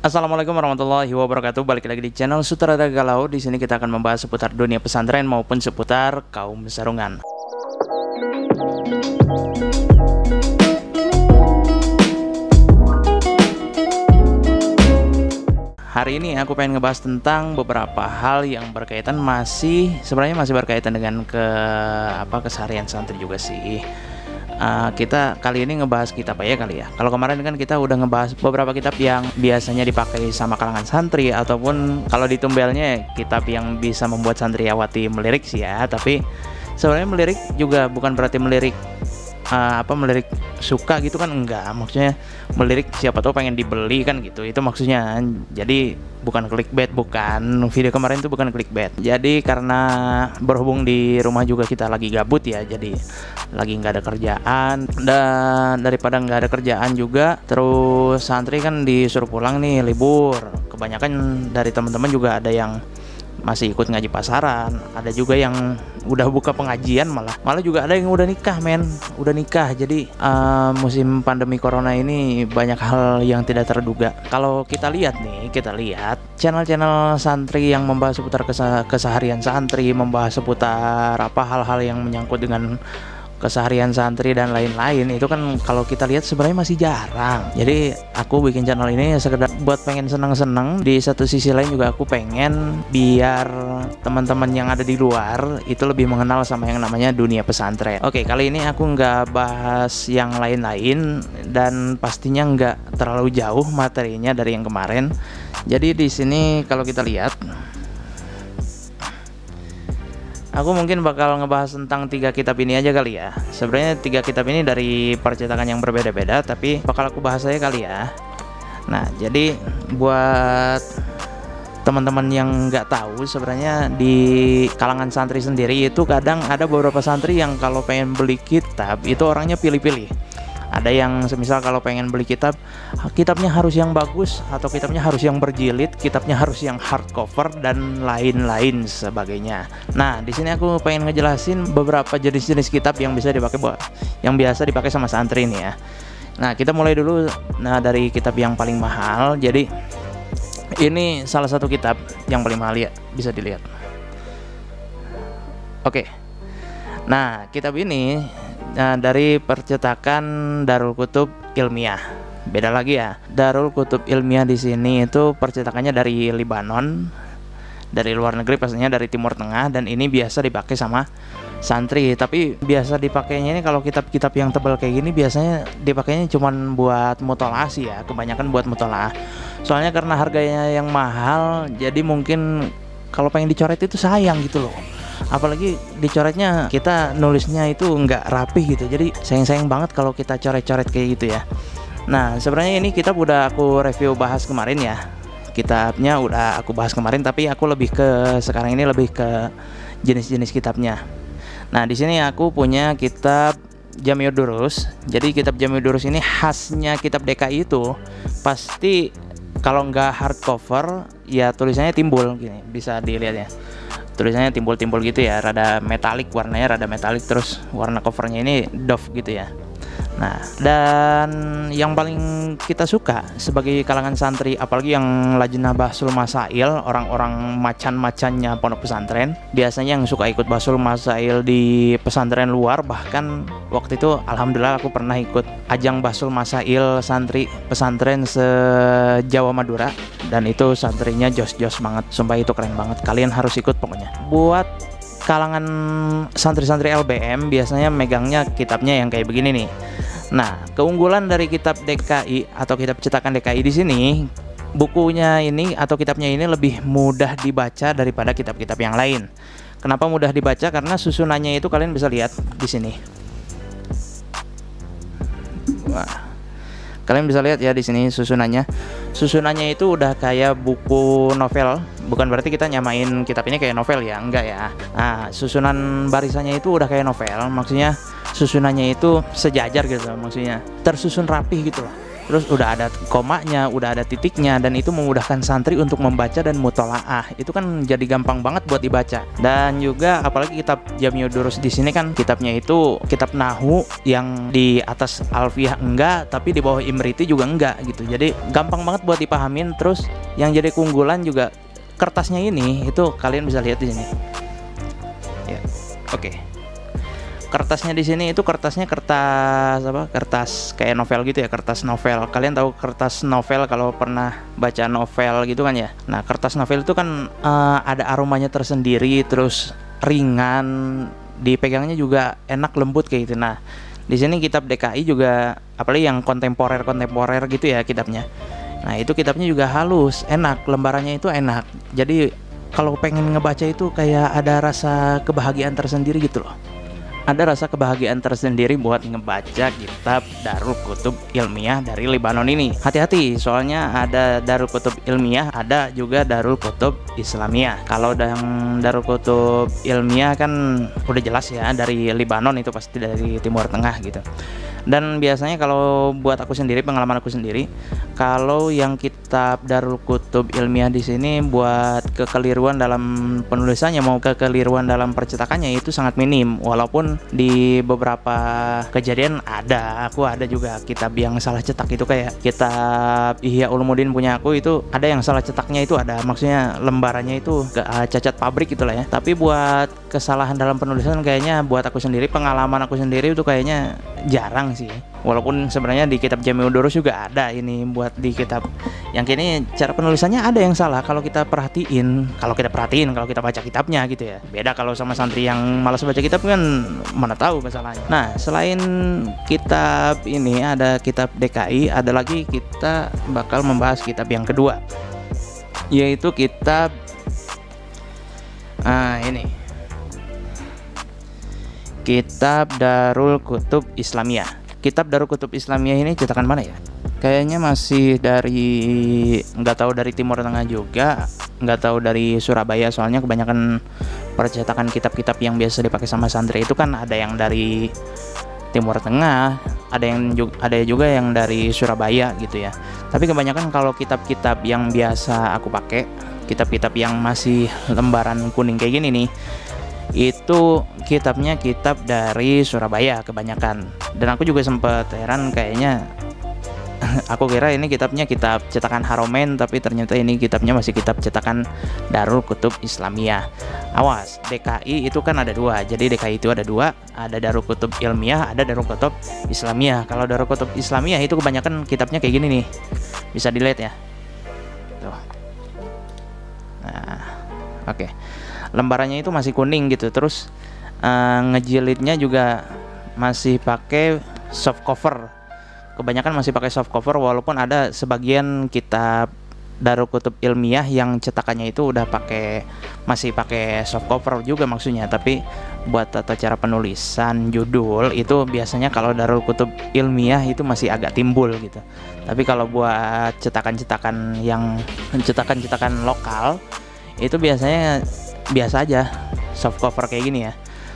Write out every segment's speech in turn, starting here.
Assalamualaikum warahmatullahi wabarakatuh. Balik lagi di channel Sutradara Galau. Di sini kita akan membahas seputar dunia pesantren maupun seputar kaum sarungan. Hari ini aku pengen ngebahas tentang beberapa hal yang berkaitan sebenarnya masih berkaitan dengan keseharian santri juga sih. Kita kali ini ngebahas kitab aja kali ya. Kalau kemarin kan kita udah ngebahas beberapa kitab yang biasanya dipakai sama kalangan santri, ataupun kalau di Tumbelnya kitab yang bisa membuat santriwati melirik sih ya. Tapi sebenarnya melirik juga bukan berarti melirik melirik suka gitu kan, enggak. Maksudnya melirik siapa tahu pengen dibeli kan gitu, itu maksudnya. Jadi bukan clickbait, bukan. Video kemarin itu bukan clickbait. Jadi karena berhubung di rumah juga kita lagi gabut ya, jadi lagi nggak ada kerjaan, dan daripada nggak ada kerjaan juga, terus santri kan disuruh pulang nih, libur. Kebanyakan dari teman-teman juga ada yang masih ikut ngaji pasaran, ada juga yang udah buka pengajian, malah juga ada yang udah nikah udah nikah. Jadi musim pandemi corona ini banyak hal yang tidak terduga. Kalau kita lihat channel-channel santri yang membahas seputar keseharian santri, membahas seputar hal-hal yang menyangkut dengan keseharian santri dan lain-lain, itu kan kalau kita lihat sebenarnya masih jarang. Jadi aku bikin channel ini sekedar buat pengen seneng-seneng. Di satu sisi lain juga aku pengen biar teman-teman yang ada di luar itu lebih mengenal sama yang namanya dunia pesantren. Oke, kali ini aku nggak bahas yang lain-lain dan pastinya nggak terlalu jauh materinya dari yang kemarin. Jadi di sini kalau kita lihat, aku mungkin bakal ngebahas tentang 3 kitab ini aja kali ya. Sebenarnya 3 kitab ini dari percetakan yang berbeda-beda, tapi bakal aku bahas aja kali ya. Nah, jadi buat teman-teman yang nggak tahu, sebenarnya di kalangan santri sendiri itu kadang ada beberapa santri yang kalau pengen beli kitab itu orangnya pilih-pilih. Ada yang semisal kalau pengen beli kitabnya harus yang bagus, atau kitabnya harus yang berjilid, kitabnya harus yang hardcover dan lain-lain sebagainya. Nah, di sini aku pengen ngejelasin beberapa jenis-jenis kitab yang biasa dipakai sama santri ini ya. Nah, kita mulai dulu dari kitab yang paling mahal. Jadi ini salah satu kitab yang paling mahal ya, bisa dilihat. Oke. Nah, kitab ini dari percetakan Darul Kutub Ilmiah. Beda lagi ya. Darul Kutub Ilmiah di sini itu percetakannya dari Libanon, dari luar negeri, pastinya dari Timur Tengah, dan ini biasa dipakai sama santri. Tapi biasa dipakainya ini kalau kitab-kitab yang tebal kayak gini biasanya dipakainya cuman buat mutolaah sih ya, kebanyakan buat mutolaah. Soalnya karena harganya yang mahal, jadi mungkin kalau pengen dicoret itu sayang gitu loh. Apalagi dicoretnya, kita nulisnya itu nggak rapih gitu, jadi sayang-sayang banget kalau kita coret-coret kayak gitu ya. Nah, sebenarnya ini kitab udah aku review bahas kemarin ya. Kitabnya udah aku bahas kemarin, tapi aku sekarang ini lebih ke jenis-jenis kitabnya. Nah, di sini aku punya kitab Jami'ud Durus. Jadi kitab Jami'ud Durus ini khasnya kitab DKI itu pasti kalau nggak hardcover ya tulisannya timbul gini, bisa dilihat ya. Tulisannya timbul-timbul gitu ya, rada metalik, warnanya rada metalik, terus warna covernya ini doff gitu ya. Nah, dan yang paling kita suka sebagai kalangan santri, apalagi yang lajnah bahsul masail, orang-orang macan-macannya pondok pesantren, biasanya yang suka ikut bahsul masail di pesantren luar. Bahkan waktu itu alhamdulillah aku pernah ikut ajang bahsul masail santri pesantren se-Jawa Madura, dan itu santrinya jos-jos banget, sumpah itu keren banget. Kalian harus ikut pokoknya. Buat kalangan santri-santri LBM biasanya megangnya kitabnya yang kayak begini nih. Nah, keunggulan dari kitab DKI atau kitab cetakan DKI di sini, bukunya ini atau kitabnya ini lebih mudah dibaca daripada kitab-kitab yang lain. Kenapa mudah dibaca? Karena susunannya itu kalian bisa lihat di sini. Wah. Kalian bisa lihat ya di sini susunannya. Susunannya itu udah kayak buku novel. Bukan berarti kita nyamain kitab ini kayak novel ya, enggak ya. Nah, susunan barisannya itu udah kayak novel. Maksudnya susunannya itu sejajar gitu, maksudnya tersusun rapih gitu loh. Terus udah ada komanya, udah ada titiknya, dan itu memudahkan santri untuk membaca dan mutolaah. Itu kan jadi gampang banget buat dibaca. Dan juga apalagi kitab Jami'ud Durus di sini kan kitabnya itu kitab nahwu yang di atas alfiyah enggak, tapi di bawah imriti juga enggak gitu. Jadi gampang banget buat dipahamin. Terus yang jadi keunggulan juga kertasnya ini, itu kalian bisa lihat di sini. Ya, oke. Kertasnya di sini itu kertasnya kertas apa? Kertas kayak novel gitu ya, kertas novel. Kalian tahu kertas novel kalau pernah baca novel gitu kan ya. Nah, kertas novel itu kan ada aromanya tersendiri, terus ringan, dipegangnya juga enak, lembut kayak gitu. Nah, di sini kitab DKI juga apalagi yang kontemporer gitu ya kitabnya. Nah, itu kitabnya juga halus, enak, lembarannya itu enak. Jadi kalau pengen ngebaca itu kayak ada rasa kebahagiaan tersendiri gitu loh. Ada rasa kebahagiaan tersendiri buat ngebaca kitab Darul Kutub Ilmiah dari Lebanon ini. Hati-hati, soalnya ada Darul Kutub Ilmiah, ada juga Darul Kutub Islamiyah. Kalau yang Darul Kutub Ilmiah kan udah jelas ya dari Lebanon, itu pasti dari Timur Tengah gitu. Dan biasanya kalau buat aku sendiri, pengalaman aku sendiri, kalau yang kitab Darul Kutub Ilmiah di sini buat kekeliruan dalam penulisannya mau kekeliruan dalam percetakannya itu sangat minim. Walaupun di beberapa kejadian aku ada juga kitab yang salah cetak, itu kayak kitab Ihya Ulumuddin punya aku, itu ada yang salah cetaknya, itu ada, maksudnya lembarannya itu cacat pabrik gitulah ya. Tapi buat kesalahan dalam penulisan kayaknya buat aku sendiri, pengalaman aku sendiri itu kayaknya jarang sih. Walaupun sebenarnya di kitab Jami'ud Durus juga ada ini, buat di kitab yang kini cara penulisannya ada yang salah kalau kita perhatiin, kalau kita baca kitabnya gitu ya. Beda kalau sama santri yang malas baca kitab kan mana tahu masalahnya. Nah, selain kitab ini ada kitab DKI, ada lagi kita bakal membahas kitab yang kedua, yaitu kitab ini Kitab Darul Kutub Islamiyah. Kitab Darul Kutub Islamiyah ini cetakan mana ya? Kayaknya masih nggak tahu dari Timur Tengah juga, nggak tahu dari Surabaya. Soalnya kebanyakan percetakan kitab-kitab yang biasa dipakai sama santri itu kan ada yang dari Timur Tengah, ada juga yang dari Surabaya gitu ya. Tapi kebanyakan kalau kitab-kitab yang biasa aku pakai, kitab-kitab yang masih lembaran kuning kayak gini nih, itu kitabnya kitab dari Surabaya kebanyakan. Dan aku juga sempet heran, kayaknya aku kira ini kitabnya kitab cetakan Haromen, tapi ternyata ini kitabnya masih kitab cetakan Darul Kutub Islamiyah. Awas, DKI itu kan ada dua. Jadi DKI itu ada dua, ada Darul Kutub Ilmiah, ada Darul Kutub Islamiyah. Kalau Darul Kutub Islamiyah itu kebanyakan kitabnya kayak gini nih, bisa dilihat ya tuh. Nah, oke. Lembarannya itu masih kuning gitu. Terus ngejilidnya juga masih pakai soft cover. Kebanyakan masih pakai soft cover, walaupun ada sebagian kitab Darul Kutub Ilmiah yang cetakannya itu udah masih pakai soft cover juga maksudnya. Tapi buat tata cara penulisan judul itu biasanya kalau Darul Kutub Ilmiah itu masih agak timbul gitu. Tapi kalau buat cetakan-cetakan yang cetakan lokal itu biasanya biasa aja, soft cover kayak gini ya.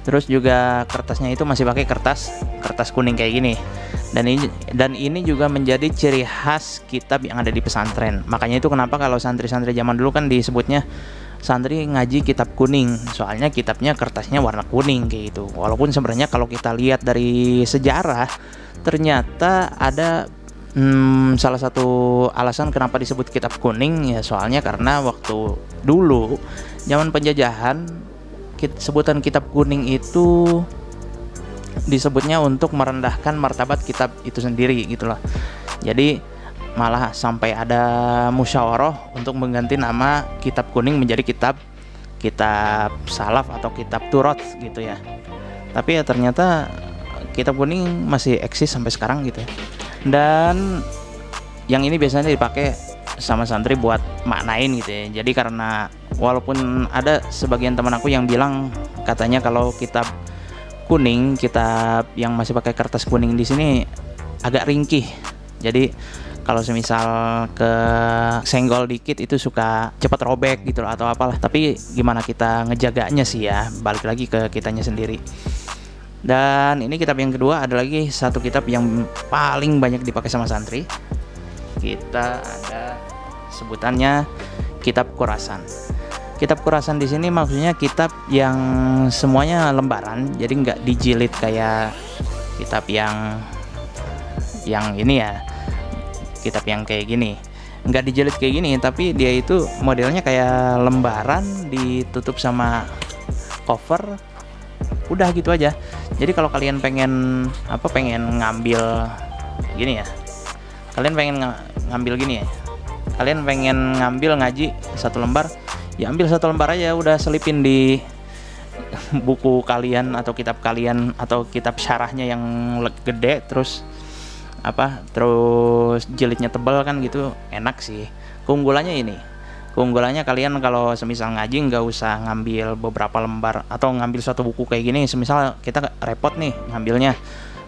Terus juga kertasnya itu masih pakai kertas kuning kayak gini. Dan ini juga menjadi ciri khas kitab yang ada di pesantren. Makanya itu kenapa kalau santri-santri zaman dulu kan disebutnya santri ngaji kitab kuning, soalnya kitabnya kertasnya warna kuning kayak gitu. Walaupun sebenarnya kalau kita lihat dari sejarah, ternyata ada salah satu alasan kenapa disebut kitab kuning ya, soalnya karena waktu dulu zaman penjajahan, sebutan kitab kuning itu disebutnya untuk merendahkan martabat kitab itu sendiri gitu loh. Jadi malah sampai ada musyawarah untuk mengganti nama kitab kuning menjadi kitab salaf atau kitab turot gitu ya. Tapi ya ternyata kitab kuning masih eksis sampai sekarang gitu ya. Dan yang ini biasanya dipakai sama santri buat maknain gitu ya. Jadi karena walaupun ada sebagian teman aku yang bilang katanya kalau kitab kuning, kitab yang masih pakai kertas kuning di sini agak ringkih. Jadi kalau semisal ke senggol dikit itu suka cepat robek gitu atau apalah. Tapi gimana kita ngejaganya sih ya, balik lagi ke kitanya sendiri. Dan ini kitab yang kedua, ada lagi satu kitab yang paling banyak dipakai sama santri. Kita ada sebutannya kitab Khurasan. Kitab Khurasan di sini maksudnya kitab yang semuanya lembaran, jadi nggak dijilid kayak kitab yang ini ya, kitab yang kayak gini. Nggak dijilid kayak gini, tapi dia itu modelnya kayak lembaran ditutup sama cover, udah gitu aja. Jadi kalau kalian pengen ngambil gini ya, kalian pengen ngambil gini ya, kalian pengen ngambil ngaji satu lembar, ya ambil satu lembar aja, udah selipin di buku kalian atau kitab kalian atau kitab syarahnya yang gede, terus jilidnya tebal kan gitu, enak sih. Keunggulannya kalian kalau semisal ngaji nggak usah ngambil beberapa lembar atau ngambil satu buku kayak gini. Semisal kita repot nih ngambilnya,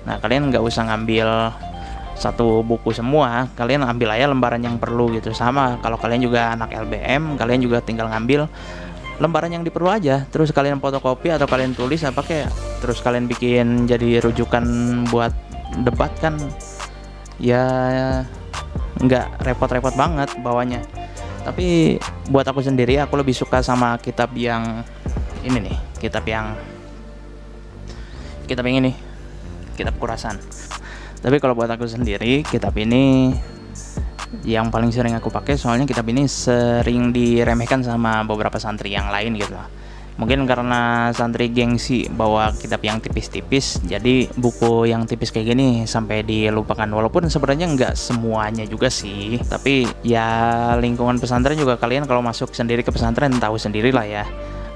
nah kalian nggak usah ngambil satu buku semua, kalian ambil aja lembaran yang perlu gitu. Sama kalau kalian juga anak LBM, kalian juga tinggal ngambil lembaran yang diperlu aja, terus kalian fotokopi atau kalian tulis terus kalian bikin jadi rujukan buat debat kan, ya nggak repot-repot banget bawanya. Tapi buat aku sendiri, aku lebih suka sama kitab yang ini nih, kitab yang ini, kitab Khurasan. Tapi kalau buat aku sendiri, kitab ini yang paling sering aku pakai, soalnya kitab ini sering diremehkan sama beberapa santri yang lain gitu lah. Mungkin karena santri gengsi bawa kitab yang tipis-tipis, jadi buku yang tipis kayak gini sampai dilupakan. Walaupun sebenarnya nggak semuanya juga sih, tapi ya lingkungan pesantren juga, kalian kalau masuk sendiri ke pesantren tahu sendiri lah ya,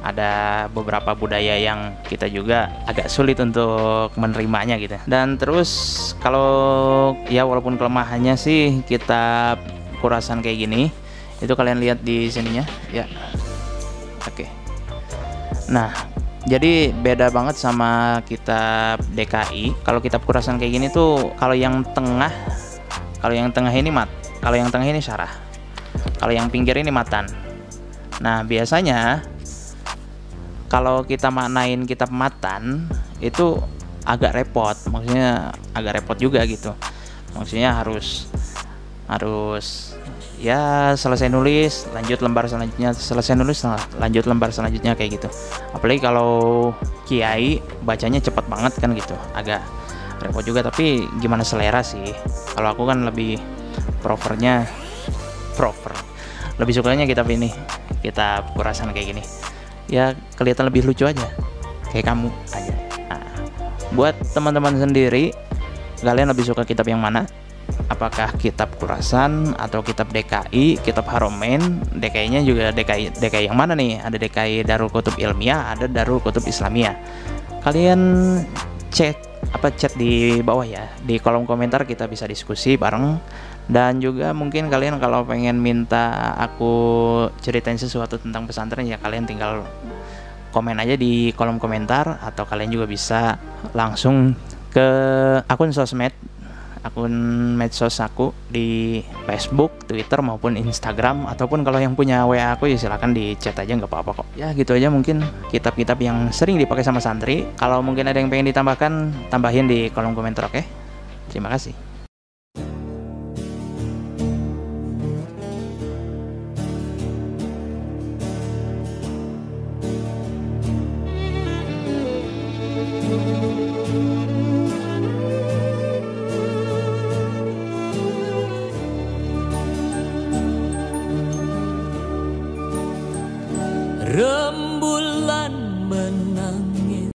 ada beberapa budaya yang kita juga agak sulit untuk menerimanya gitu. Dan terus kalau ya walaupun kelemahannya sih kitab Khurasan kayak gini, itu kalian lihat di sininya ya. Oke. Nah, jadi beda banget sama kitab DKI. Kalau kitab Khurasan kayak gini tuh, kalau yang tengah ini kalau yang tengah ini syarah, kalau yang pinggir ini matan. Nah, biasanya kalau kita maknain kitab matan itu agak repot, maksudnya agak repot juga gitu. Maksudnya harus ya selesai nulis lanjut lembar selanjutnya, selesai nulis lanjut lembar selanjutnya kayak gitu. Apalagi kalau kiai bacanya cepet banget kan gitu, agak repot juga. Tapi gimana selera sih, kalau aku kan lebih lebih sukanya kitab ini, kitab Khurasan kayak gini ya, kelihatan lebih lucu aja, kayak kamu aja. Nah, buat teman-teman sendiri, kalian lebih suka kitab yang mana? Apakah kitab Khurasan atau kitab DKI, kitab Haromain? DKI-nya juga DKI yang mana nih? Ada DKI Darul Kutub Ilmiah, ada Darul Kutub Islamiyah. Kalian chat di bawah ya, di kolom komentar, kita bisa diskusi bareng. Dan juga mungkin kalian kalau pengen minta aku ceritain sesuatu tentang pesantren, ya kalian tinggal komen aja di kolom komentar, atau kalian juga bisa langsung ke akun medsos aku di Facebook, Twitter maupun Instagram, ataupun kalau yang punya WA aku ya silakan di chat aja, nggak apa-apa kok. Ya gitu aja mungkin kitab-kitab yang sering dipakai sama santri. Kalau mungkin ada yang pengen ditambahkan, tambahin di kolom komentar, oke? Terima kasih.